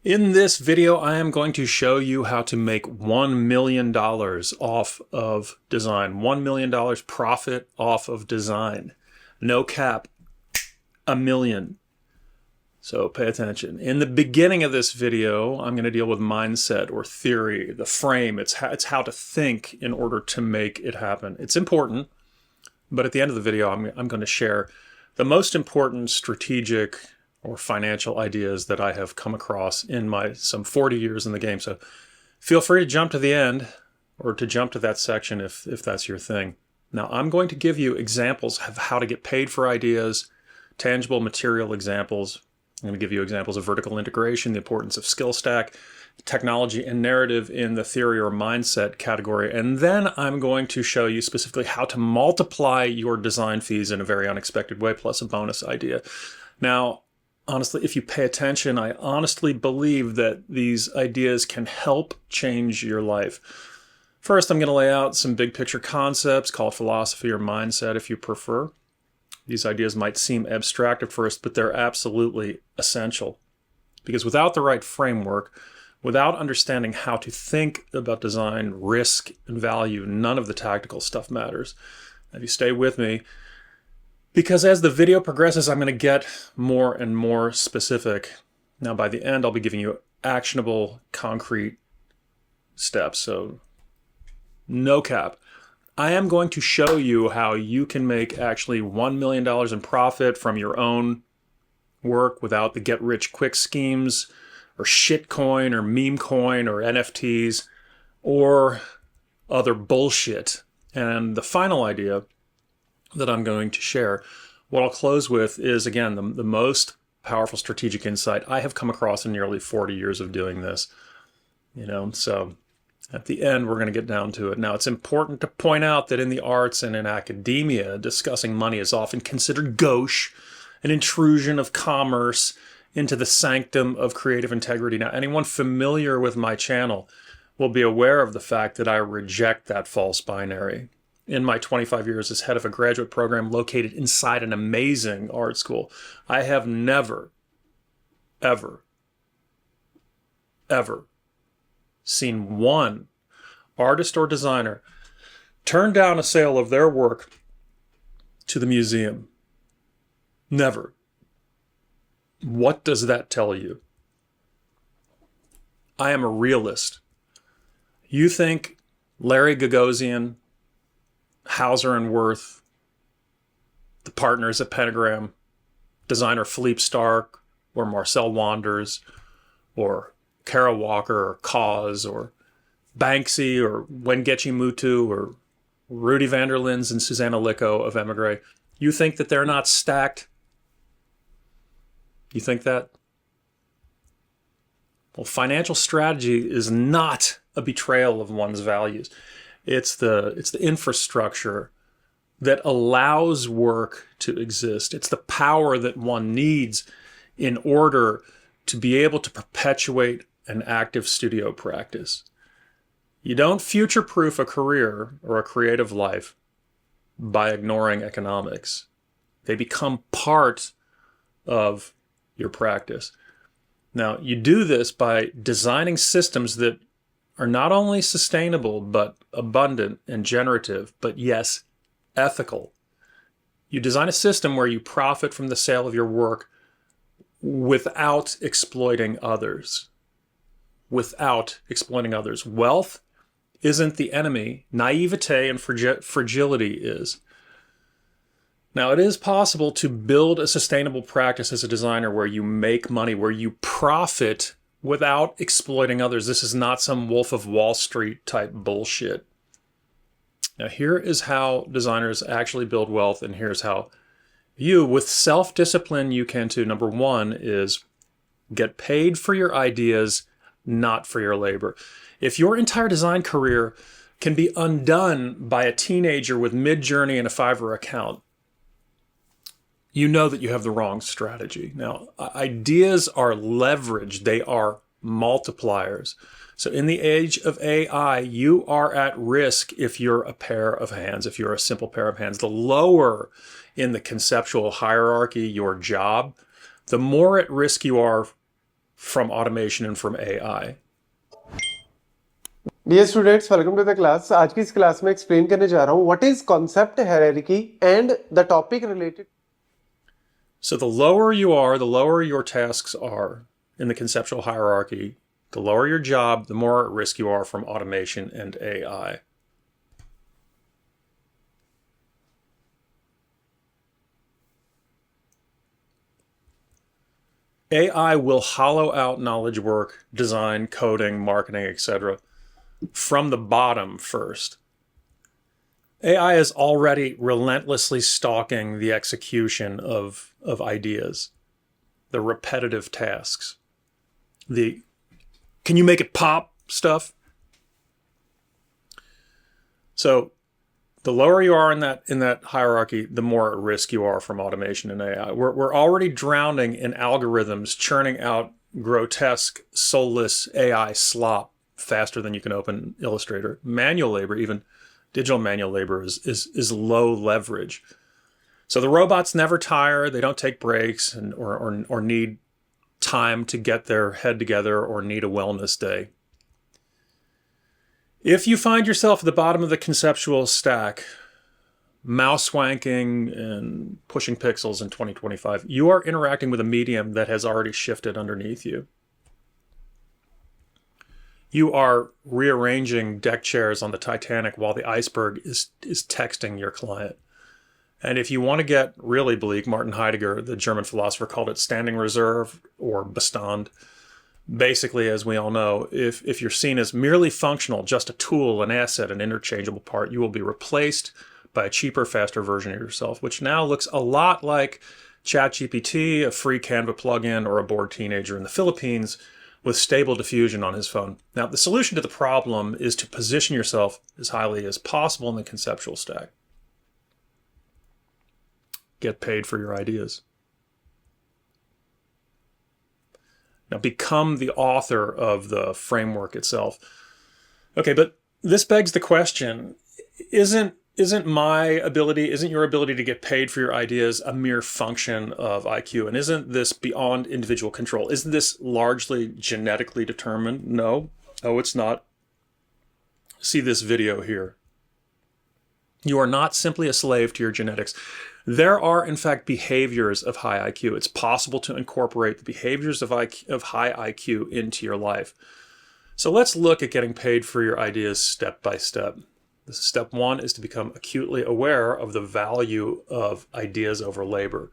In this video, I am going to show you how to make $1 million off of design. $1 million profit off of design. No cap, $1 million. So pay attention. In the beginning of this video, I'm going to deal with mindset or theory, the frame. It's how to think in order to make it happen. It's important, but at the end of the video, I'm going to share the most important strategic or financial ideas that I have come across in my some 40 years in the game. So feel free to jump to the end or to jump to that section if that's your thing. Now, I'm going to give you examples of how to get paid for ideas, tangible material examples. I'm going to give you examples of vertical integration, the importance of skill stack, technology, and narrative in the theory or mindset category. And then I'm going to show you specifically how to multiply your design fees in a very unexpected way, plus a bonus idea. Now, honestly, if you pay attention, I honestly believe that these ideas can help change your life. First, I'm going to lay out some big picture concepts, call it philosophy or mindset if you prefer. These ideas might seem abstract at first, but they're absolutely essential. Because without the right framework, without understanding how to think about design, risk, and value, none of the tactical stuff matters. If you stay with me, because as the video progresses, I'm going to get more and more specific. Now, by the end, I'll be giving you actionable, concrete steps. So, no cap. I am going to show you how you can make actually $1 million in profit from your own work without the get-rich-quick schemes or shitcoin or meme coin or NFTs or other bullshit. And the final idea that I'm going to share, what I'll close with is, again, the most powerful strategic insight I have come across in nearly 40 years of doing this. So at the end, we're going to get down to it. Now, it's important to point out that in the arts and in academia, discussing money is often considered gauche, an intrusion of commerce into the sanctum of creative integrity. Now, anyone familiar with my channel will be aware of the fact that I reject that false binary. In my 25 years as head of a graduate program located inside an amazing art school, I have never, ever seen one artist or designer turn down a sale of their work to the museum. Never. What does that tell you? I am a realist. You think Larry Gagosian, Hauser and Wirth, the partners at Pentagram, designer Philippe Starck, or Marcel Wanders, or Kara Walker, or Cause, or Banksy, or Wengechi Mutu, or Rudy Vanderlins and Susanna Licco of Emigre. You think that they're not stacked? You think that? Well, financial strategy is not a betrayal of one's values. It's the infrastructure that allows work to exist. It's the power that one needs in order to be able to perpetuate an active studio practice. You don't future-proof a career or a creative life by ignoring economics. They become part of your practice. Now, you do this by designing systems that are not only sustainable, but abundant and generative, but yes, ethical. You design a system where you profit from the sale of your work without exploiting others. Without exploiting others. Wealth isn't the enemy. Naivete and fragility is. Now, it is possible to build a sustainable practice as a designer where you make money, where you profit without exploiting others. This is not some Wolf of Wall Street type bullshit. Now, here is how designers actually build wealth, and here's how you, with self-discipline, you can too. Number one is get paid for your ideas, not for your labor. If your entire design career can be undone by a teenager with Mid-Journey and a Fiverr account, you know that you have the wrong strategy. Now, ideas are leverage. They are multipliers. So in the age of AI, you are at risk if you're a pair of hands, if you're a simple pair of hands. The lower in the conceptual hierarchy your job, the more at risk you are from automation and from AI. Dear students, welcome to the class. आज की इस class में explain करने जा रहा हूँ what is concept hierarchy and the topic related. So the lower you are, the lower your tasks are in the conceptual hierarchy, the lower your job, the more at risk you are from automation and AI. AI will hollow out knowledge work, design, coding, marketing, etc. from the bottom first. AI is already relentlessly stalking the execution of ideas, the repetitive tasks, the can you make it pop stuff. So the lower you are in that hierarchy, the more at risk you are from automation and AI. We're already drowning in algorithms churning out grotesque, soulless AI slop faster than you can open Illustrator. Manual labor, even digital manual labor, is low leverage. So the robots never tire. They don't take breaks or need time to get their head together or need a wellness day. If you find yourself at the bottom of the conceptual stack, mouse wanking and pushing pixels in 2025, you are interacting with a medium that has already shifted underneath you. You are rearranging deck chairs on the Titanic while the iceberg is texting your client. And if you want to get really bleak, Martin Heidegger, the German philosopher, called it standing reserve or Bestand. Basically, as we all know, if you're seen as merely functional, just a tool, an asset, an interchangeable part, you will be replaced by a cheaper, faster version of yourself, which now looks a lot like ChatGPT, a free Canva plugin, or a bored teenager in the Philippines with stable diffusion on his phone. Now, the solution to the problem is to position yourself as highly as possible in the conceptual stack. Get paid for your ideas. Now, become the author of the framework itself. Okay, but this begs the question, isn't your ability to get paid for your ideas a mere function of IQ? And isn't this beyond individual control? Isn't this largely genetically determined? No, it's not. See this video here. You are not simply a slave to your genetics. There are, in fact, behaviors of high IQ. It's possible to incorporate the behaviors of high IQ into your life. So let's look at getting paid for your ideas step by step. Step one is to become acutely aware of the value of ideas over labor.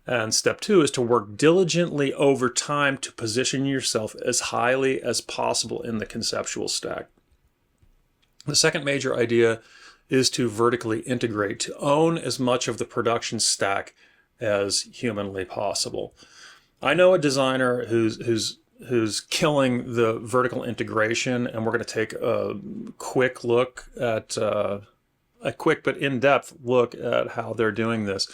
And step two is to work diligently over time to position yourself as highly as possible in the conceptual stack. The second major idea is to vertically integrate, to own as much of the production stack as humanly possible. I know a designer who's killing the vertical integration, and we're going to take a quick look at a quick but in-depth look at how they're doing this.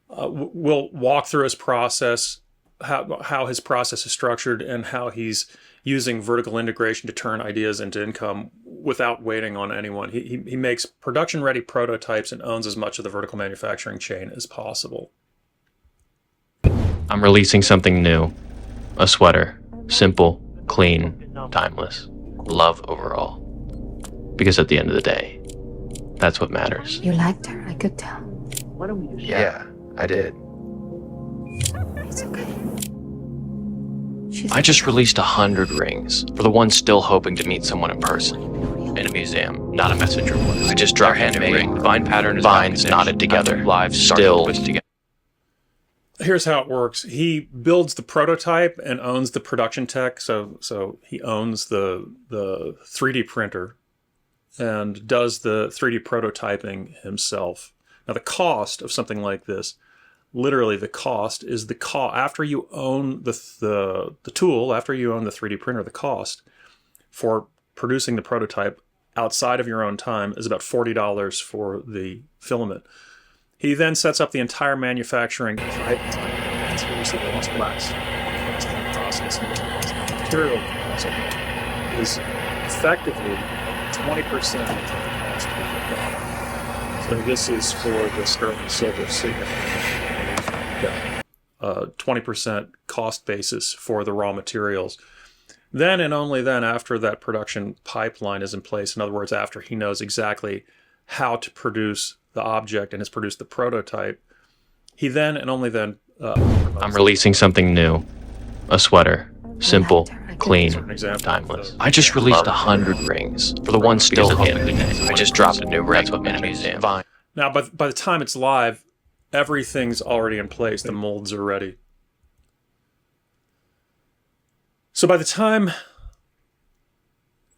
We'll walk through his process, how his process is structured, and how he's using vertical integration to turn ideas into income without waiting on anyone. He makes production-ready prototypes and owns as much of the vertical manufacturing chain as possible. I'm releasing something new. A sweater. Simple, clean, timeless. Love overall. Because at the end of the day, that's what matters. You liked her, I could tell. Yeah, I did. It's okay. I just released 100 rings for the ones still hoping to meet someone in person. In a museum, not a messenger list. I just dropped handmade ring. Vine pattern is vines knotted together. Live still together. Here's how it works. He builds the prototype and owns the production tech. So he owns the 3D printer and does the 3D prototyping himself. Now, the cost of something like this, literally the cost is the cost after you own the tool, after you own the 3D printer, the cost for producing the prototype outside of your own time is about $40 for the filament. He then sets up the entire manufacturing pipeline. So we say almost less. Process material cost is effectively 20% of the cost of the product. So this is for the sterling silver signet. 20% cost basis for the raw materials. Then and only then, after that production pipeline is in place, in other words, after he knows exactly how to produce the object and has produced the prototype, he then and only then I'm releasing something new. A sweater. Simple, clean, timeless. I just released 100 rings. For the ones still hoping to knit. I just dropped a new ring in a museum. Now, by the time it's live, everything's already in place. The molds are ready. So by the time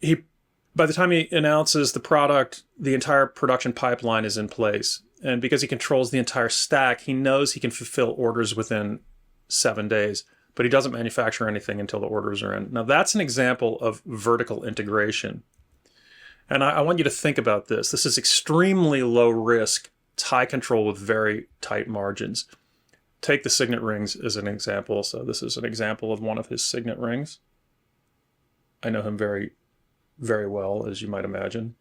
he announces the product, the entire production pipeline is in place. And because he controls the entire stack, he knows he can fulfill orders within 7 days, but he doesn't manufacture anything until the orders are in. Now, that's an example of vertical integration. And I want you to think about this. This is extremely low risk, it's high control with very tight margins. Take the signet rings as an example. So this is an example of one of his signet rings. I know him very, very well, as you might imagine.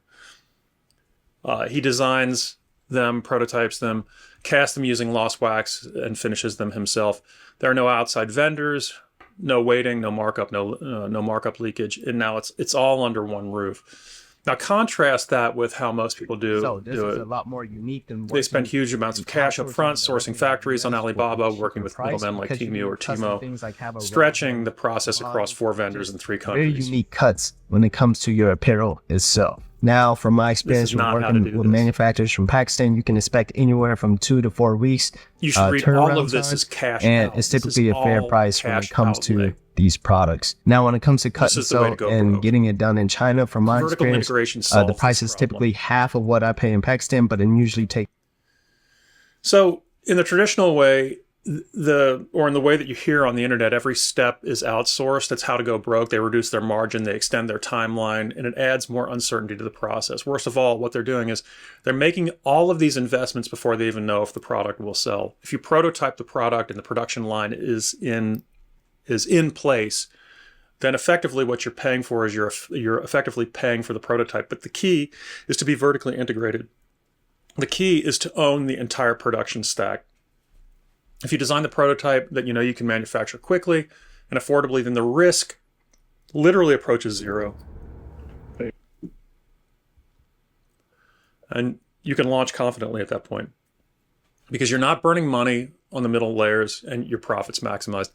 He designs them, prototypes them, casts them using lost wax, and finishes them himself. There are no outside vendors, no waiting, no markup, no markup leakage, and now it's all under one roof. Now contrast that with how most people do Is it. a lot more unique than They spend huge amounts of cash up front, sourcing factories on Alibaba, working with middlemen like Temu or Timo, stretching the process across 4 vendors in 3 very countries. unique cuts when it comes to your apparel itself. Now, from my experience with not how to working do with this. manufacturers from Pakistan, you can expect anywhere from 2 to 4 weeks. You should read all turnaround of this time, as cash and out. it's This typically is a fair all price when it cash comes outlay. to these products. Now, when it comes to cut This and is the way to sew go and broke. getting it done in China, from my Vertical experience, integration the solves price this is problem. typically half of what I pay in Pakistan, but it usually takes. So in the traditional way, in the way that you hear on the internet, every step is outsourced. That's how to go broke. They reduce their margin, they extend their timeline, and it adds more uncertainty to the process. Worst of all, what they're doing is they're making all of these investments before they even know if the product will sell. If you prototype the product and the production line is in place, then effectively what you're paying for is you're effectively paying for the prototype. But the key is to be vertically integrated. The key is to own the entire production stack. If you design the prototype that you know you can manufacture quickly and affordably, then the risk literally approaches 0. And you can launch confidently at that point because you're not burning money on the middle layers and your profits maximized.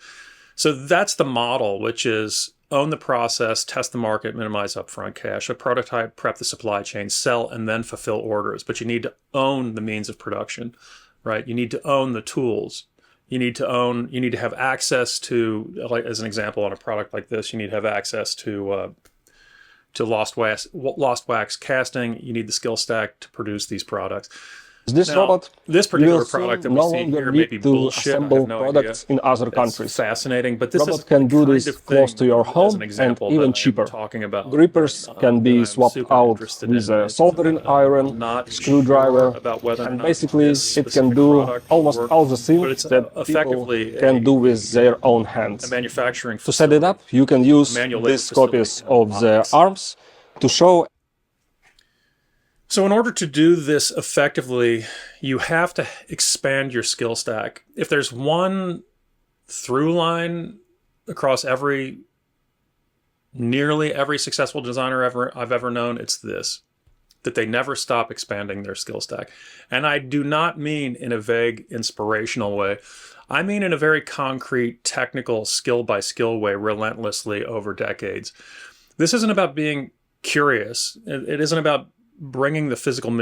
So that's the model, which is own the process, test the market, minimize upfront cash, a prototype, prep the supply chain, sell, and then fulfill orders. But you need to own the means of production, right? You need to own the tools. You need to have access to, like as an example on a product like this, you need to have access to lost wax casting. You need the skill stack to produce these products. This Now, robot this particular will product that soon we no see longer here may need be to bullshit. I have assemble no products idea. in other It's countries. fascinating, but this Robot is can the do kind this of close thing, to your as home an and example, even that I'm cheaper. talking about. Grippers can that be I'm swapped super out interested with in. a soldering I'm iron, not screwdriver, sure about whether or and not basically this it can specific do product almost works, all the but things it's that people effectively can do with their own a hands. manufacturing To set it up, you can use manual labor these copies facility. of the arms to show. So in order to do this effectively, you have to expand your skill stack. If there's one through line across nearly every successful designer I've ever known, it's this, that they never stop expanding their skill stack. And I do not mean in a vague inspirational way. I mean in a very concrete, technical, skill by skill way, relentlessly over decades. This isn't about being curious. It isn't about bringing the physical,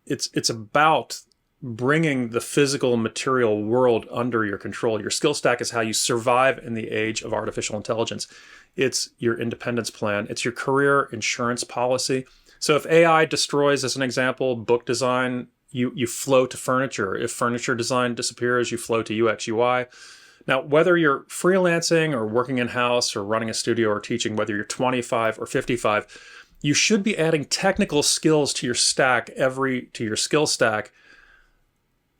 it's about bringing the physical material world under your control. Your skill stack is how you survive in the age of artificial intelligence. It's your independence plan. It's your career insurance policy. So if AI destroys, as an example, book design, you flow to furniture. If furniture design disappears, you flow to UX UI. Now, whether you're freelancing or working in-house or running a studio or teaching, whether you're 25 or 55, you should be adding technical skills to your skill stack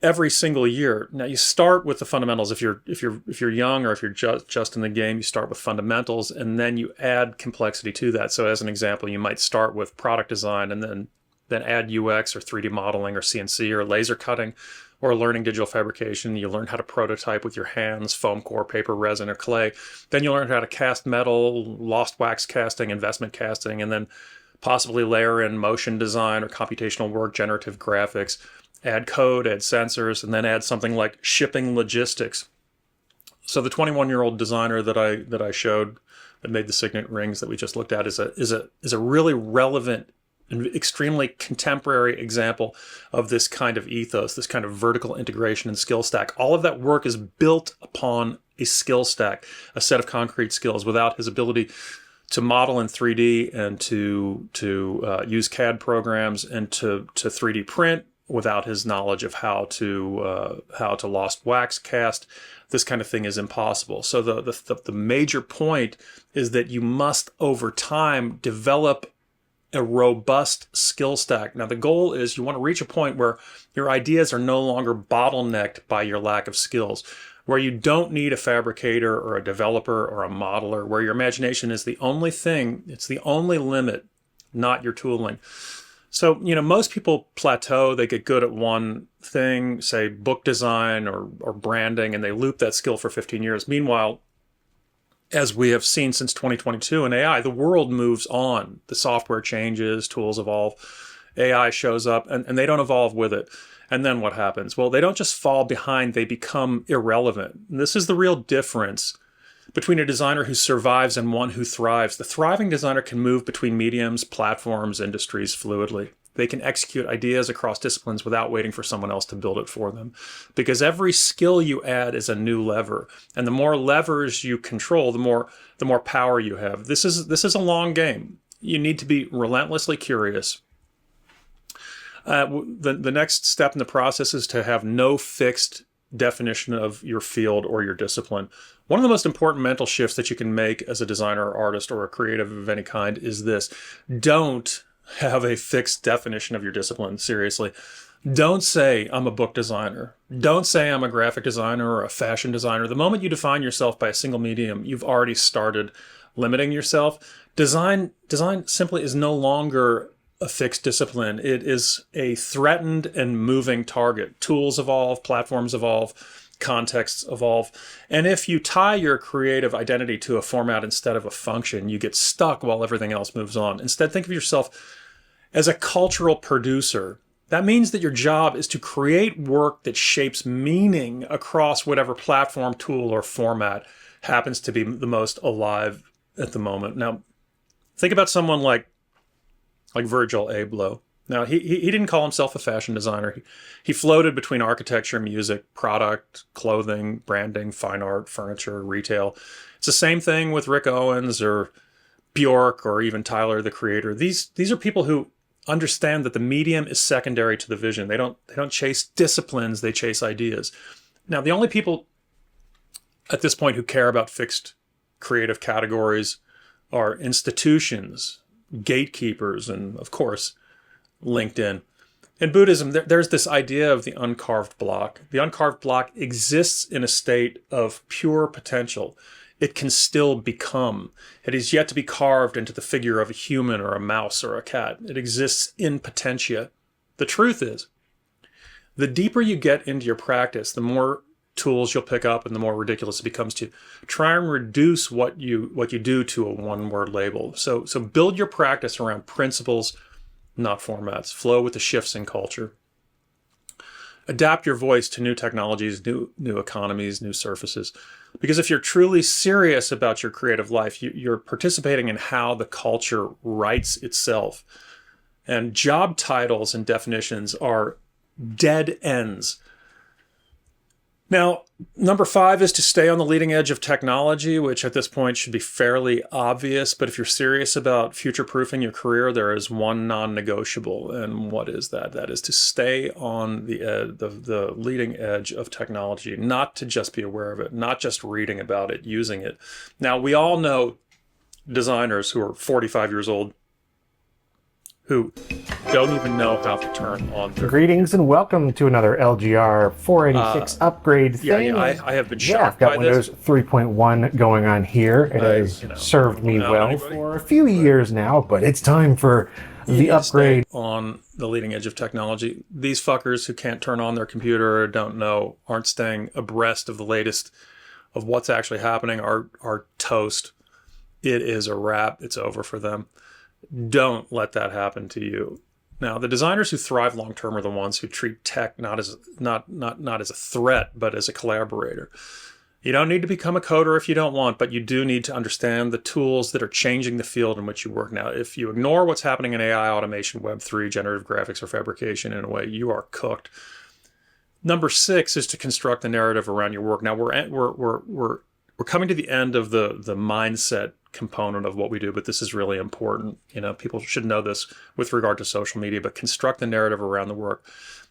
every single year. Now you start with the fundamentals. If you're young or if you're just in the game, you start with fundamentals and then you add complexity to that. So as an example, you might start with product design and then add UX or 3D modeling or CNC or laser cutting or learning digital fabrication. You learn how to prototype with your hands, foam core, paper, resin, or clay. Then you learn how to cast metal, lost wax casting, investment casting, and then possibly layer in motion design or computational work, generative graphics, add code, add sensors, and then add something like shipping logistics. So the 21-year-old designer that I showed that made the signet rings that we just looked at is a really relevant and extremely contemporary example of this kind of ethos, this kind of vertical integration and skill stack. All of that work is built upon a skill stack, a set of concrete skills. Without his able to model in 3D and to use CAD programs and to 3D print, without his knowledge of how to lost wax cast, this kind of thing is impossible. So the major point is that you must, over time, develop a robust skill stack. Now, the goal is you want to reach a point where your ideas are no longer bottlenecked by your lack of skills, where you don't need a fabricator or a developer or a modeler, where your imagination is the only thing, it's the only limit, not your tooling. So, most people plateau, they get good at one thing, say book design or branding, and they loop that skill for 15 years. Meanwhile, as we have seen since 2022 in AI, the world moves on. The software changes, tools evolve, AI shows up, and they don't evolve with it. And then what happens? Well, they don't just fall behind, they become irrelevant. And this is the real difference between a designer who survives and one who thrives. The thriving designer can move between mediums, platforms, industries fluidly. They can execute ideas across disciplines without waiting for someone else to build it for them. Because every skill you add is a new lever. And the more levers you control, the more power you have. This is a long game. You need to be relentlessly curious. The next step in the process is to have no fixed definition of your field or your discipline. One of the most important mental shifts that you can make as a designer or artist or a creative of any kind is this. Don't have a fixed definition of your discipline. Seriously. Don't say I'm a book designer. Don't say I'm a graphic designer or a fashion designer. The moment you define yourself by a single medium, you've already started limiting yourself. Design simply is no longer a fixed discipline. It is a threatened and moving target. Tools evolve, platforms evolve, contexts evolve. And if you tie your creative identity to a format instead of a function, you get stuck while everything else moves on. Instead, think of yourself as a cultural producer. That means that your job is to create work that shapes meaning across whatever platform, tool, or format happens to be the most alive at the moment. Now, think about someone like Virgil Abloh. Now, he didn't call himself a fashion designer. He floated between architecture, music, product, clothing, branding, fine art, furniture, retail. It's the same thing with Rick Owens or Bjork or even Tyler, the Creator. These are people who understand that the medium is secondary to the vision. They don't chase disciplines, they chase ideas. Now, the only people at this point who care about fixed creative categories are institutions, gatekeepers, and of course, LinkedIn. In Buddhism, there's this idea of the uncarved block. The uncarved block exists in a state of pure potential. It can still become. It is yet to be carved into the figure of a human or a mouse or a cat. It exists in potentia. The truth is, the deeper you get into your practice, the more tools you'll pick up and the more ridiculous it becomes to try and reduce what you do to a one-word label. So build your practice around principles, not formats. Flow with the shifts in culture. Adapt your voice to new technologies, new economies, new surfaces. Because if you're truly serious about your creative life, you're participating in how the culture writes itself. And job titles and definitions are dead ends. Now, number 5 is to stay on the leading edge of technology, which at this point should be fairly obvious. But if you're serious about future-proofing your career, there is one non-negotiable. And what is that? That is to stay on the leading edge of technology, not to just be aware of it, not just reading about it, using it. Now, we all know designers who are 45 years old who don't even know how to turn on their... Greetings and welcome to another LGR 486 upgrade thing. Yeah, I have been I've shocked got by Windows this. 3.1 going on here. It has served me well for a few years now, but it's time for the upgrade on the leading edge of technology. These fuckers who can't turn on their computer or don't know, aren't staying abreast of the latest of what's actually happening, are toast. It is a wrap. It's over for them. Don't let that happen to you. Now, the designers who thrive long term are the ones who treat tech not as a threat, but as a collaborator. You don't need to become a coder if you don't want, but you do need to understand the tools that are changing the field in which you work. Now, if you ignore what's happening in AI, automation, Web3, generative graphics, or fabrication in a way, you are cooked. Number 6 is to construct the narrative around your work. Now, we're coming to the end of the mindset component of what we do, but this is really important. You know, people should know this with regard to social media, but construct the narrative around the work.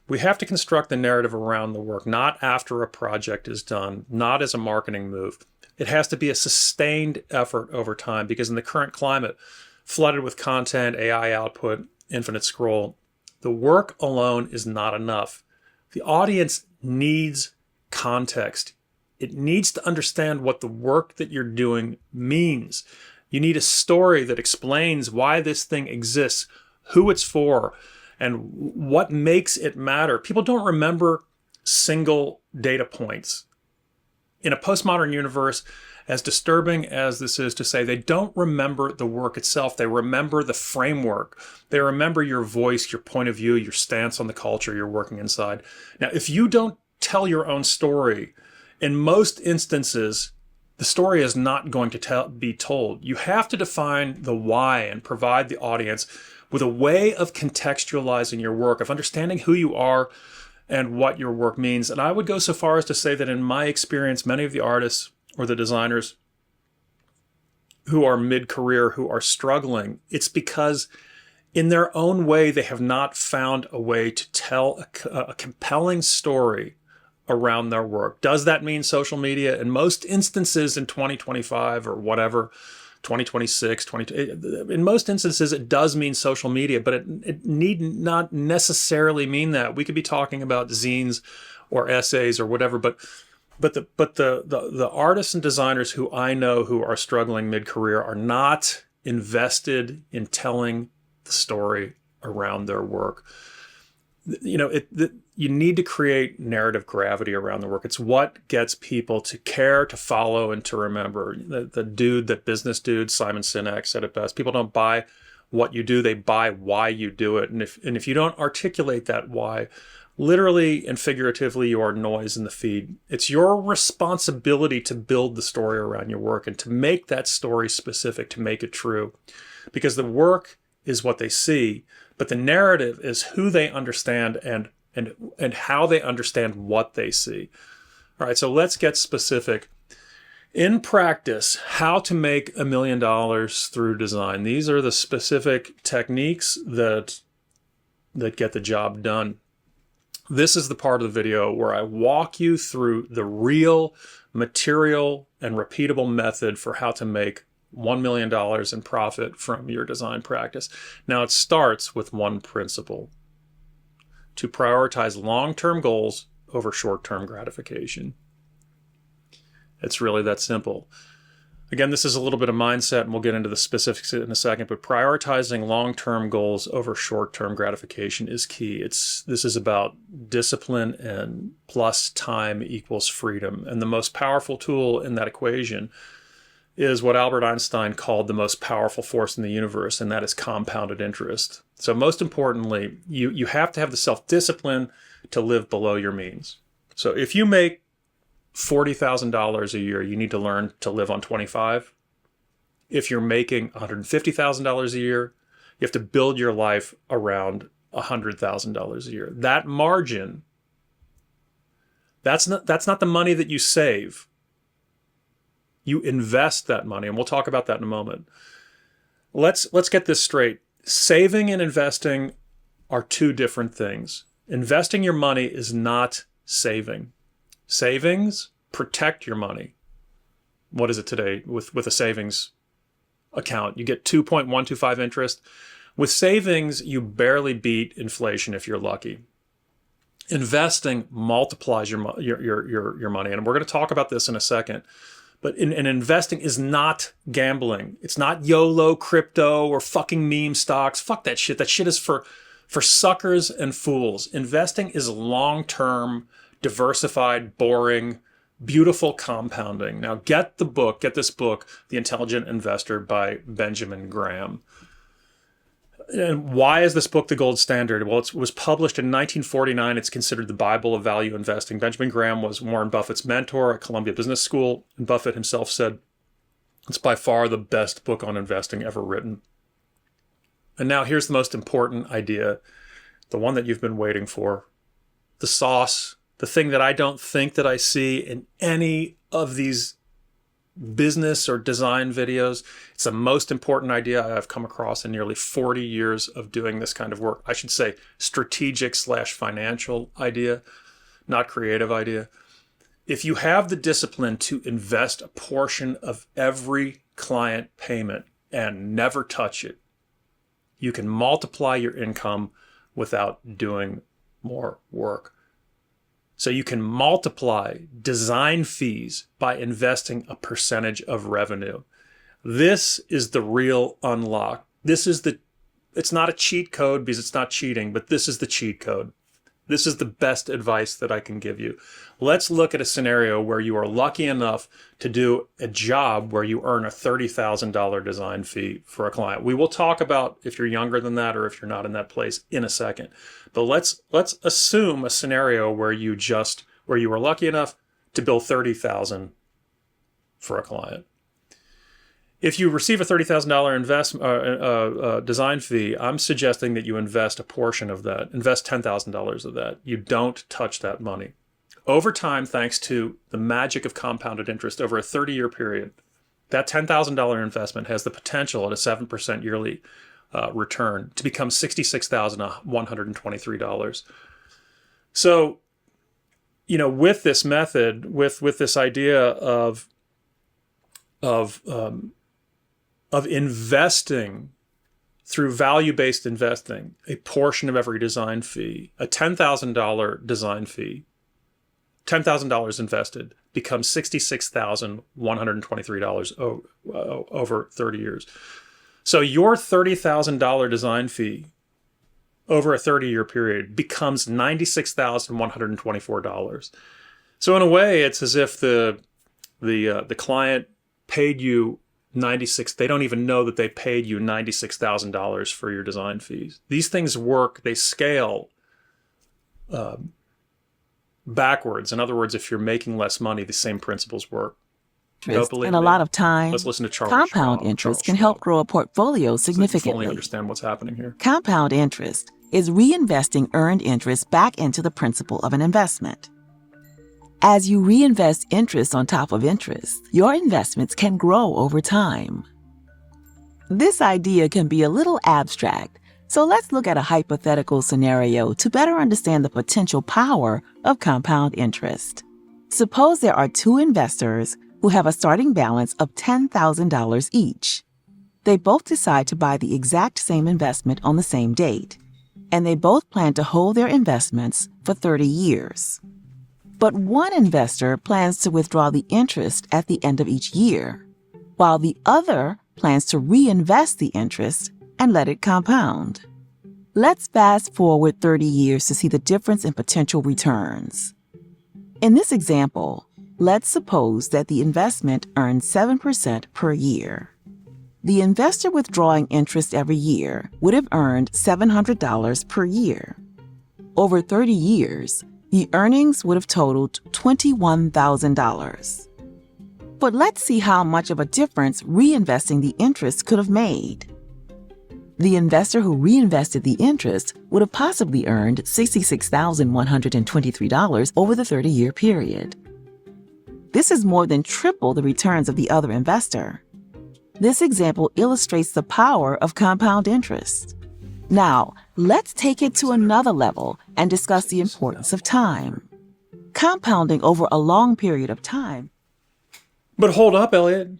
We have to construct the narrative around the work, not after a project is done, not as a marketing move. It has to be a sustained effort over time, because in the current climate, flooded with content, AI output, infinite scroll, the work alone is not enough. The audience needs context. It needs to understand what the work that you're doing means. You need a story that explains why this thing exists, who it's for, and what makes it matter. People don't remember single data points. In a postmodern universe, as disturbing as this is to say, they don't remember the work itself. They remember the framework. They remember your voice, your point of view, your stance on the culture you're working inside. Now, if you don't tell your own story, in most instances, the story is not going to be told. You have to define the why and provide the audience with a way of contextualizing your work, of understanding who you are and what your work means. And I would go so far as to say that in my experience, many of the artists or the designers who are mid-career, who are struggling, it's because in their own way, they have not found a way to tell a compelling story around their work. Does that mean social media? In most instances in 2025 or whatever, 2026, in most instances, it does mean social media, but it need not necessarily mean that. We could be talking about zines or essays or whatever, but the artists and designers who I know who are struggling mid-career are not invested in telling the story around their work. You know, you need to create narrative gravity around the work. It's what gets people to care, to follow, and to remember. The business dude, Simon Sinek, said it best. People don't buy what you do, they buy why you do it. And if you don't articulate that why, literally and figuratively, you are noise in the feed. It's your responsibility to build the story around your work and to make that story specific, to make it true. Because the work is what they see, but the narrative is who they understand and how they understand what they see. All right, so let's get specific. In practice, how to make $1 million through design. These are the specific techniques that get the job done. This is the part of the video where I walk you through the real material and repeatable method for how to make $1 million in profit from your design practice. Now, it starts with one principle: to prioritize long-term goals over short-term gratification. It's really that simple. Again, this is a little bit of mindset, and we'll get into the specifics in a second, but prioritizing long-term goals over short-term gratification is key. This is about discipline, and plus time equals freedom. And the most powerful tool in that equation is what Albert Einstein called the most powerful force in the universe, and that is compounded interest. So most importantly, you have to have the self-discipline to live below your means. So if you make $40,000 a year, you need to learn to live on 25. If you're making $150,000 a year, you have to build your life around $100,000 a year. That margin, that's not the money that you save. You invest that money, and we'll talk about that in a moment. Let's get this straight. Saving and investing are two different things. Investing your money is not saving. Savings protect your money. What is it today with a savings account? You get 2.125 interest. With savings, you barely beat inflation if you're lucky. Investing multiplies your money, and we're going to talk about this in a second. But in investing is not gambling. It's not YOLO crypto or fucking meme stocks. Fuck that shit. That shit is for suckers and fools. Investing is long-term, diversified, boring, beautiful compounding. Now get this book, The Intelligent Investor by Benjamin Graham. And why is this book the gold standard? Well, it was published in 1949. It's considered the Bible of value investing. Benjamin Graham was Warren Buffett's mentor at Columbia Business School, and Buffett himself said it's by far the best book on investing ever written. And now here's the most important idea, the one that you've been waiting for, the sauce, the thing that I don't think that I see in any of these business or design videos. It's the most important idea I've come across in nearly 40 years of doing this kind of work. I should say strategic/financial idea, not creative idea. If you have the discipline to invest a portion of every client payment and never touch it, you can multiply your income without doing more work. So you can multiply design fees by investing a percentage of revenue. This is the real unlock. It's not a cheat code because it's not cheating, but this is the cheat code. This is the best advice that I can give you. Let's look at a scenario where you are lucky enough to do a job where you earn a $30,000 design fee for a client. We will talk about if you're younger than that or if you're not in that place in a second. But let's assume a scenario where you were lucky enough to bill $30,000 for a client. If you receive a $30,000 design fee, I'm suggesting that you invest a portion of that, invest $10,000 of that. You don't touch that money. Over time, thanks to the magic of compounded interest over a 30-year period, that $10,000 investment has the potential at a 7% yearly return to become $66,123. So, with this method, with this idea of investing through value-based investing, a portion of every design fee, a $10,000 design fee, $10,000 invested becomes $66,123 over 30 years. So your $30,000 design fee over a 30-year period becomes $96,124. So in a way, it's as if the client paid you they don't even know that they paid you $96,000 for your design fees. These things work, they scale backwards. In other words, if you're making less money, the same principles work. And a lot of time, let's listen to Charles compound Schwab. interest Charles can Schwab. help grow a portfolio So you fully significantly. understand what's happening here. Compound interest is reinvesting earned interest back into the principal of an investment. As you reinvest interest on top of interest, your investments can grow over time. This idea can be a little abstract, so let's look at a hypothetical scenario to better understand the potential power of compound interest. Suppose there are two investors who have a starting balance of $10,000 each. They both decide to buy the exact same investment on the same date, and they both plan to hold their investments for 30 years. But one investor plans to withdraw the interest at the end of each year, while the other plans to reinvest the interest and let it compound. Let's fast forward 30 years to see the difference in potential returns. In this example, let's suppose that the investment earns 7% per year. The investor withdrawing interest every year would have earned $700 per year. Over 30 years, the earnings would have totaled $21,000. But let's see how much of a difference reinvesting the interest could have made. The investor who reinvested the interest would have possibly earned $66,123 over the 30-year period. This is more than triple the returns of the other investor. This example illustrates the power of compound interest. Now, let's take it to another level and discuss the importance of time. Compounding over a long period of time. But hold up, Elliot.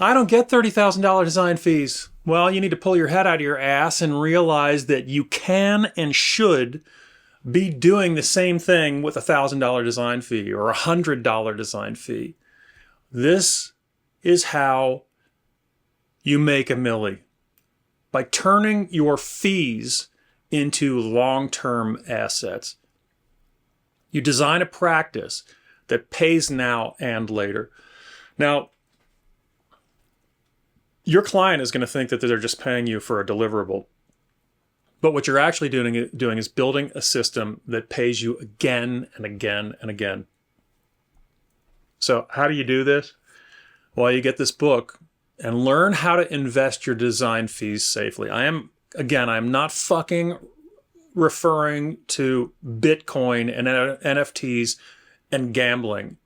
I don't get $30,000 design fees. Well, you need to pull your head out of your ass and realize that you can and should be doing the same thing with a $1,000 design fee or a $100 design fee. This is how you make a milli, by turning your fees into long-term assets. You design a practice that pays now and later. Now, your client is going to think that they're just paying you for a deliverable. But what you're actually doing is building a system that pays you again and again and again. So how do you do this? Well, you get this book and learn how to invest your design fees safely. I'm not fucking referring to Bitcoin and NFTs and gambling.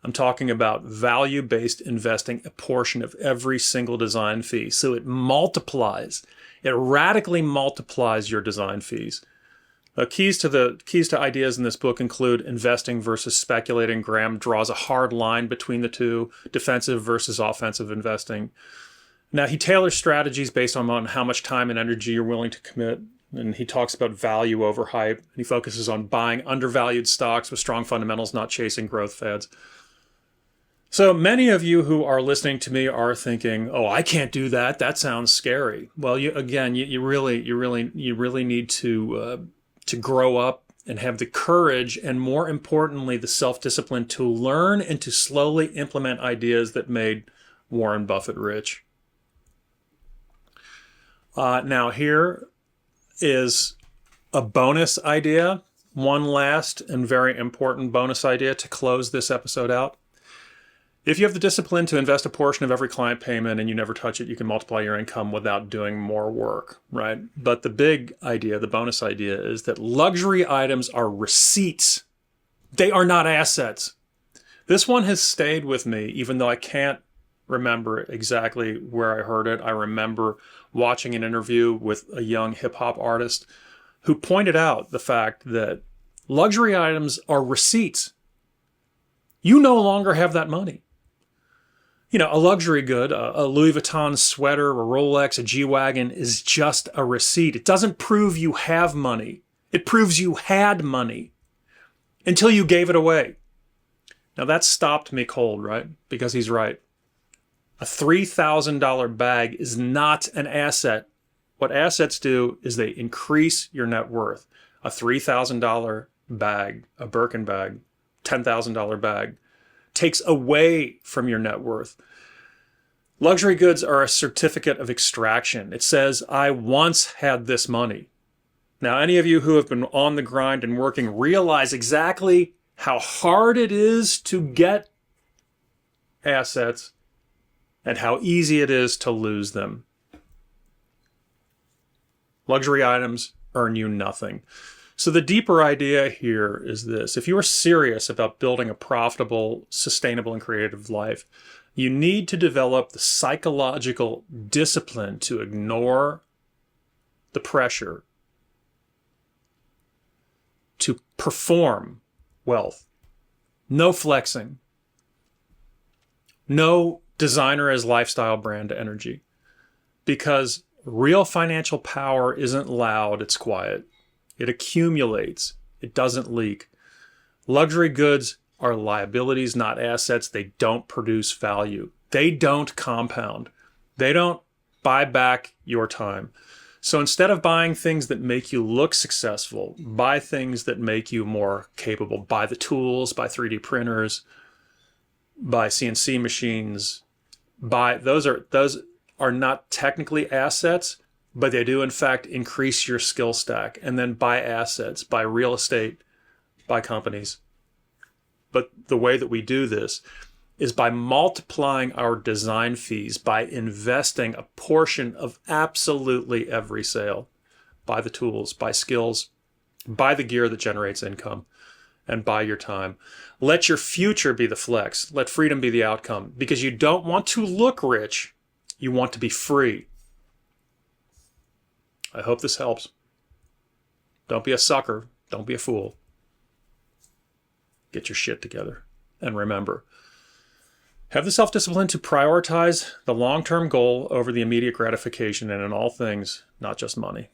I'm talking about value-based investing, a portion of every single design fee. So it multiplies. It radically multiplies your design fees. Keys to ideas in this book include investing versus speculating. Graham draws a hard line between the two, defensive versus offensive investing. Now, he tailors strategies based on how much time and energy you're willing to commit. And he talks about value over hype. And he focuses on buying undervalued stocks with strong fundamentals, not chasing growth fads. So many of you who are listening to me are thinking, "Oh, I can't do that. That sounds scary." Well, you really need to grow up and have the courage, and more importantly, the self-discipline to learn and to slowly implement ideas that made Warren Buffett rich. Now, here is a bonus idea, one last and very important bonus idea to close this episode out. If you have the discipline to invest a portion of every client payment and you never touch it, you can multiply your income without doing more work, right? But the big idea, the bonus idea, is that luxury items are receipts. They are not assets. This one has stayed with me, even though I can't remember exactly where I heard it. I remember watching an interview with a young hip-hop artist who pointed out the fact that luxury items are receipts. You no longer have that money. You know, a luxury good, a Louis Vuitton sweater, a Rolex, a G-Wagon is just a receipt. It doesn't prove you have money. It proves you had money until you gave it away. Now that stopped me cold, right? Because he's right. A $3,000 bag is not an asset. What assets do is they increase your net worth. A $3,000 bag, a Birkin bag, $10,000 bag, takes away from your net worth. Luxury goods are a certificate of extraction. It says, I once had this money. Now, any of you who have been on the grind and working realize exactly how hard it is to get assets and how easy it is to lose them. Luxury items earn you nothing. So the deeper idea here is this. If you are serious about building a profitable, sustainable, and creative life, you need to develop the psychological discipline to ignore the pressure to perform wealth. No flexing. No designer as lifestyle brand energy. Because real financial power isn't loud, it's quiet. It accumulates. It doesn't leak. Luxury goods are liabilities, not assets. They don't produce value. They don't compound. They don't buy back your time. So instead of buying things that make you look successful, buy things that make you more capable. Buy the tools, buy 3D printers, buy CNC machines. Those are not technically assets, but they do, in fact, increase your skill stack. And then buy assets, buy real estate, buy companies. But the way that we do this is by multiplying our design fees, by investing a portion of absolutely every sale. Buy the tools, buy skills, buy the gear that generates income, and buy your time. Let your future be the flex. Let freedom be the outcome. Because you don't want to look rich. You want to be free. I hope this helps. Don't be a sucker. Don't be a fool. Get your shit together. And remember, have the self-discipline to prioritize the long-term goal over the immediate gratification, and in all things, not just money.